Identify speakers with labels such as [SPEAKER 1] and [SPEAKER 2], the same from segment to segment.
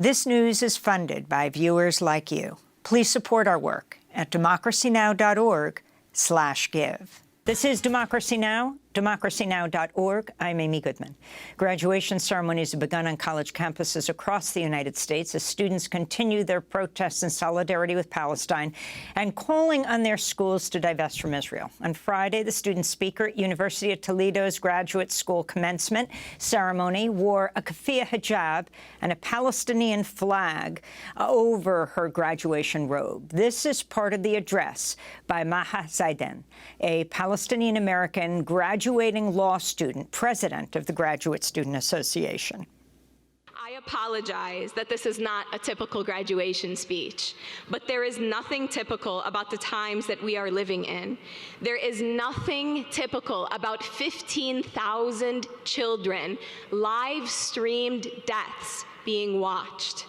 [SPEAKER 1] This news is funded by viewers like you. Please support our work at democracynow.org/give. This is Democracy Now!, democracynow.org. I'm Amy Goodman. Graduation ceremonies have begun on college campuses across the United States as students continue their protests in solidarity with Palestine and calling on their schools to divest from Israel. On Friday, the student speaker at University of Toledo's graduate school commencement ceremony wore a keffiyeh hijab and a Palestinian flag over her graduation robe. This is part of the address by Maha Zaidan, a Palestinian-American graduating law student, president of the Graduate Student Association.
[SPEAKER 2] I apologize that this is not a typical graduation speech, but there is nothing typical about the times that we are living in. There is nothing typical about 15,000 children live-streamed deaths being watched.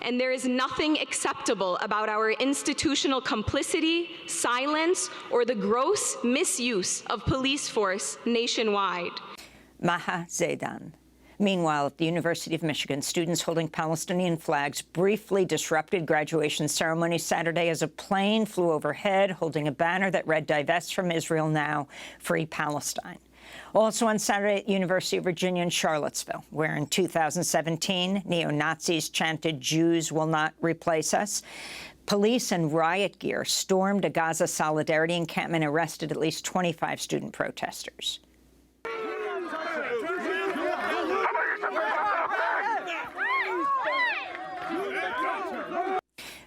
[SPEAKER 2] And there is nothing acceptable about our institutional complicity, silence, or the gross misuse of police force nationwide.
[SPEAKER 1] Maha Zaidan. Meanwhile, at the University of Michigan, students holding Palestinian flags briefly disrupted graduation ceremonies Saturday as a plane flew overhead holding a banner that read, "Divest from Israel now, free Palestine." Also on Saturday at University of Virginia in Charlottesville, where in 2017, neo-Nazis chanted, "Jews will not replace us," police and riot gear stormed a Gaza solidarity encampment and arrested at least 25 student protesters.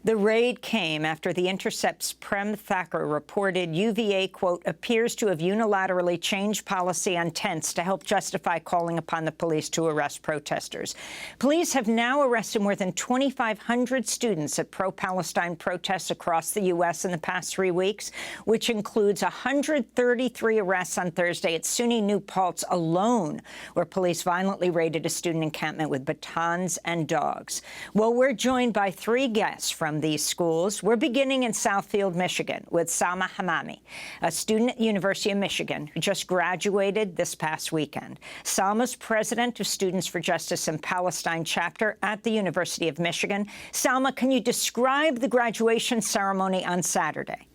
[SPEAKER 1] The raid came after The Intercept's Prem Thacker reported UVA, quote, appears to have unilaterally changed policy on tents to help justify calling upon the police to arrest protesters. Police have now arrested more than 2,500 students at pro-Palestine protests across the U.S. in the past 3 weeks, which includes 133 arrests on Thursday at SUNY New Paltz alone, where police violently raided a student encampment with batons and dogs. Well, we're joined by 3 guests from these schools. We're beginning in Southfield, Michigan, with Salma Hamamy, a student at the University of Michigan who just graduated this past weekend. Salma's president of Students for Justice in Palestine chapter at the University of Michigan. Salma, can you describe the graduation ceremony on Saturday?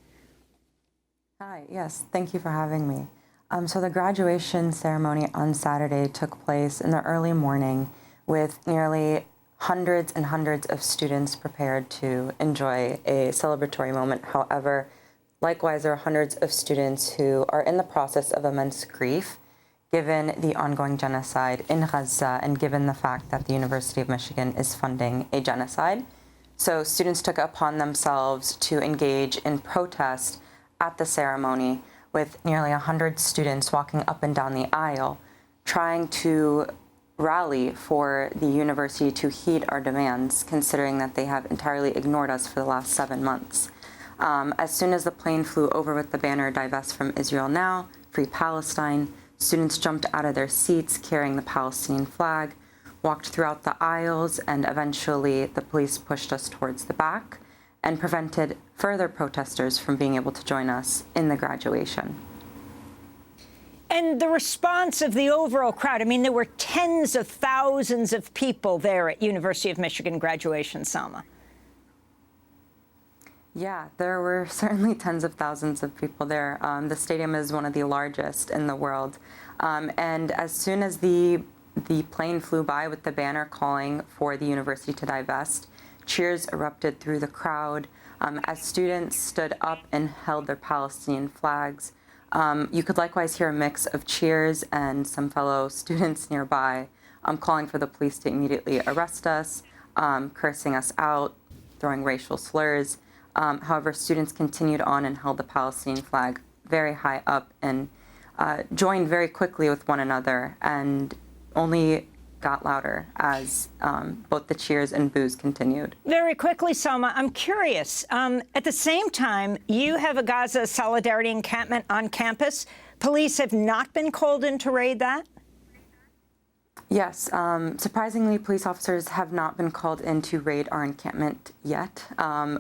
[SPEAKER 3] Hi, yes, thank you for having me. So the graduation ceremony on Saturday took place in the early morning with nearly hundreds and hundreds of students prepared to enjoy a celebratory moment. However, likewise, there are hundreds of students who are in the process of immense grief, given the ongoing genocide in Gaza and given the fact that the University of Michigan is funding a genocide. So students took it upon themselves to engage in protest at the ceremony with nearly 100 students walking up and down the aisle, trying to rally for the university to heed our demands, considering that they have entirely ignored us for the last 7 months. As soon as the plane flew over with the banner, "Divest from Israel now, free Palestine," students jumped out of their seats carrying the Palestinian flag, walked throughout the aisles, and eventually the police pushed us towards the back and prevented further protesters from being able to join us in the graduation.
[SPEAKER 1] And the response of the overall crowd, I mean, there were tens of thousands of people there at University of Michigan graduation, Salma.
[SPEAKER 3] Yeah, there were certainly tens of thousands of people there. The stadium is one of the largest in the world. And as soon as the plane flew by with the banner calling for the university to divest, cheers erupted through the crowd as students stood up and held their Palestinian flags. You could likewise hear a mix of cheers and some fellow students nearby calling for the police to immediately arrest us, cursing us out, throwing racial slurs. However, students continued on and held the Palestinian flag very high up and joined very quickly with one another and only got louder as both the cheers and boos continued.
[SPEAKER 1] Very quickly, Salma, I'm curious. At the same time, you have a Gaza solidarity encampment on campus. Police have not been called in to raid that?
[SPEAKER 3] Yes. Surprisingly, police officers have not been called in to raid our encampment yet.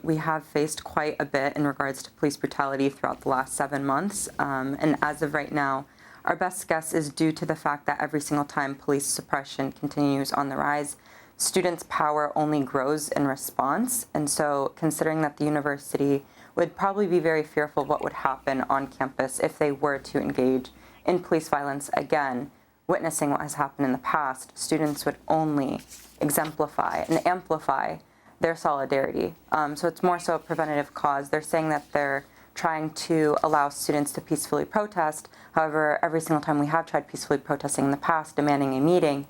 [SPEAKER 3] We have faced quite a bit in regards to police brutality throughout the last 7 months. And as of right now, our best guess is due to the fact that every single time police suppression continues on the rise, students' power only grows in response. And so considering that the university would probably be very fearful of what would happen on campus if they were to engage in police violence again, witnessing what has happened in the past, students would only exemplify and amplify their solidarity. So it's more so a preventative cause. They're saying that they're trying to allow students to peacefully protest. However, every single time we have tried peacefully protesting in the past, demanding a meeting,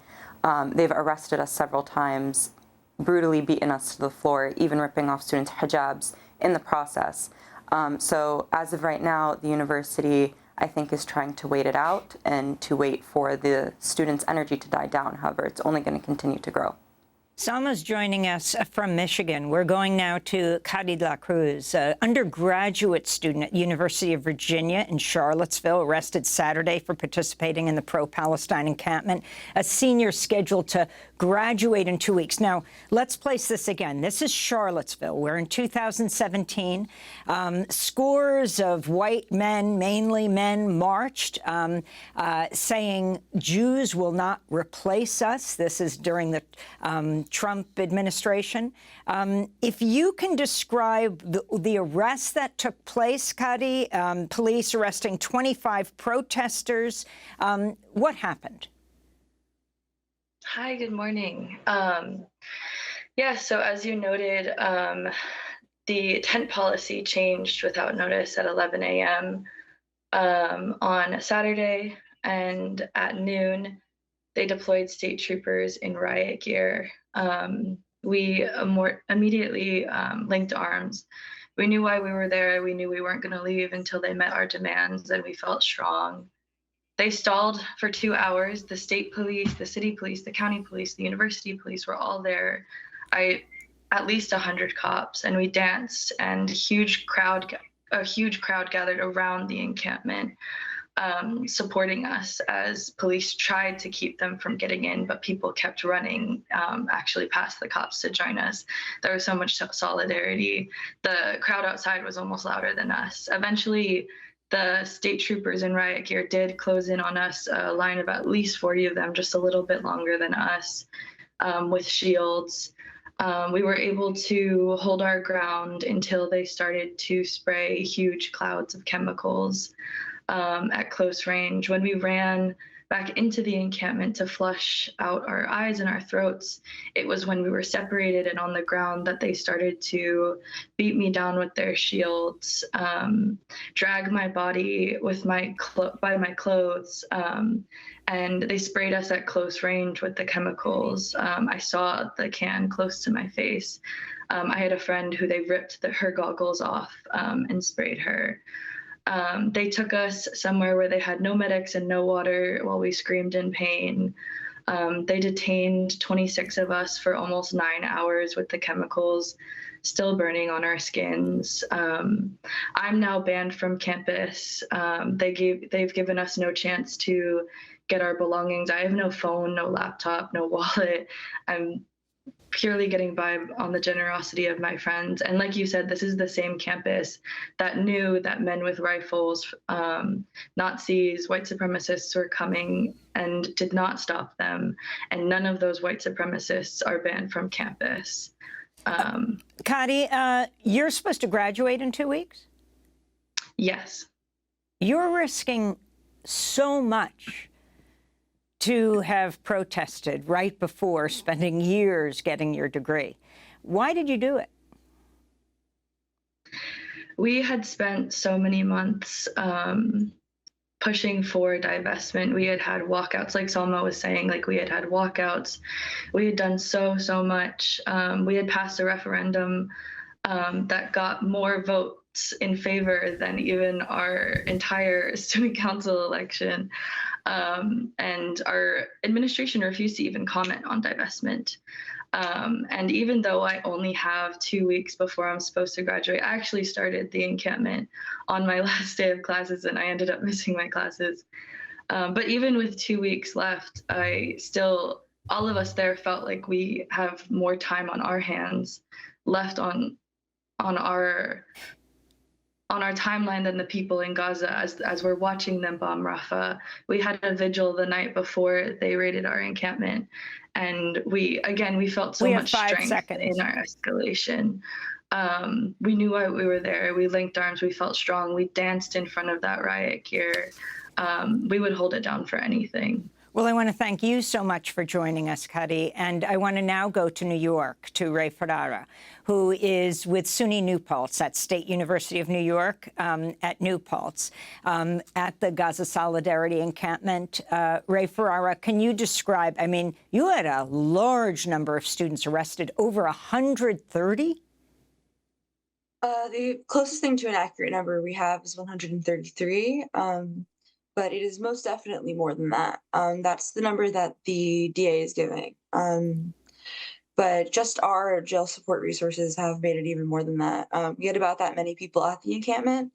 [SPEAKER 3] they've arrested us several times, brutally beaten us to the floor, even ripping off students' hijabs in the process. So as of right now, the university, I think, is trying to wait it out and to wait for the students' energy to die down. However, it's only going to continue to grow.
[SPEAKER 1] Salma's joining us from Michigan. We're going now to Cady, Cruz, an undergraduate student at University of Virginia in Charlottesville, arrested Saturday for participating in the pro-Palestine encampment, a senior scheduled to graduate in 2 weeks. Now, let's place this again. This is Charlottesville, where in 2017, scores of white men, mainly men, marched, saying Jews will not replace us. This is during the Trump administration. If you can describe the arrest that took place, Cady, police arresting 25 protesters, what happened?
[SPEAKER 4] Hi, good morning. Yeah, so as you noted, the tent policy changed without notice at 11 a.m. On Saturday, and at noon, they deployed state troopers in riot gear. We immediately linked arms. We knew why we were there. We knew we weren't going to leave until they met our demands, and we felt strong. They stalled for 2 hours. The state police, the city police, the county police, the university police were all there. At least 100 cops, and we danced, and a huge crowd gathered around the encampment, supporting us as police tried to keep them from getting in, but people kept running, actually past the cops to join us. There was so much solidarity. The crowd outside was almost louder than us. Eventually, the state troopers in riot gear did close in on us, a line of at least 40 of them, just a little bit longer than us, with shields. We were able to hold our ground until they started to spray huge clouds of chemicals at close range. When we ran back into the encampment to flush out our eyes and our throats, it was when we were separated and on the ground that they started to beat me down with their shields, drag my body with by my clothes, and they sprayed us at close range with the chemicals. I saw the can close to my face. I had a friend who they ripped her goggles off and sprayed her. They took us somewhere where they had no medics and no water while we screamed in pain. They detained 26 of us for almost 9 hours with the chemicals still burning on our skins. I'm now banned from campus. They've given us no chance to get our belongings. I have no phone, no laptop, no wallet. I'm purely getting by on the generosity of my friends. And like you said, this is the same campus that knew that men with rifles, Nazis, white supremacists were coming and did not stop them. And none of those white supremacists are banned from campus.
[SPEAKER 1] Cady, you're supposed to graduate in 2 weeks?
[SPEAKER 4] Yes.
[SPEAKER 1] You're risking so much to have protested right before spending years getting your degree. Why did you do it?
[SPEAKER 4] We had spent so many months pushing for divestment. We had walkouts, like Salma was saying, like we had walkouts. We had done so much. We had passed a referendum that got more votes in favor than even our entire student council election. And our administration refused to even comment on divestment. And even though I only have 2 weeks before I'm supposed to graduate, I actually started the encampment on my last day of classes, and I ended up missing my classes. But even with 2 weeks left, all of us there felt like we have more time on our hands left on our on our timeline than the people in Gaza as we're watching them bomb Rafah. We had a vigil the night before they raided our encampment. And we felt so much strength in our escalation. We knew why we were there. We linked arms. We felt strong. We danced in front of that riot gear. We would hold it down for anything.
[SPEAKER 1] Well, I want to thank you so much for joining us, Cady. And I want to now go to New York, to Ray Ferrara, who is with SUNY New Paltz at State University of New York at New Paltz at the Gaza Solidarity Encampment. Ray Ferrara, can you describe, I mean, you had a large number of students arrested, over 130?
[SPEAKER 5] The closest thing to an accurate number we have is 133. But it is most definitely more than that. That's the number that the DA is giving. But just our jail support resources have made it even more than that. We had about that many people at the encampment.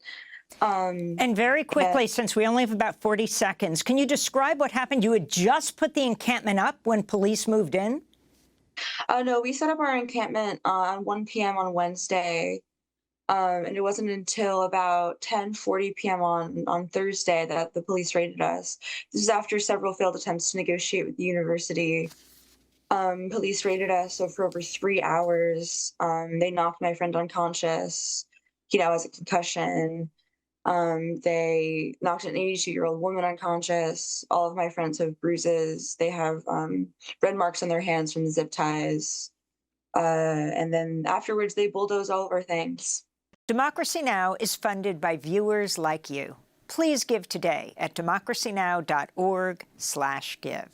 [SPEAKER 1] And very quickly, since we only have about 40 seconds, can you describe what happened? You had just put the encampment up when police moved in?
[SPEAKER 5] No, we set up our encampment on 1 p.m. on Wednesday. And it wasn't until about 10:40 p.m. on Thursday that the police raided us. This is after several failed attempts to negotiate with the university. Police raided us for over 3 hours. They knocked my friend unconscious. He now has a concussion. They knocked an 82-year-old woman unconscious. All of my friends have bruises. They have red marks on their hands from the zip ties. And then afterwards, they bulldoze all of our things.
[SPEAKER 1] Democracy Now! Is funded by viewers like you. Please give today at democracynow.org/give.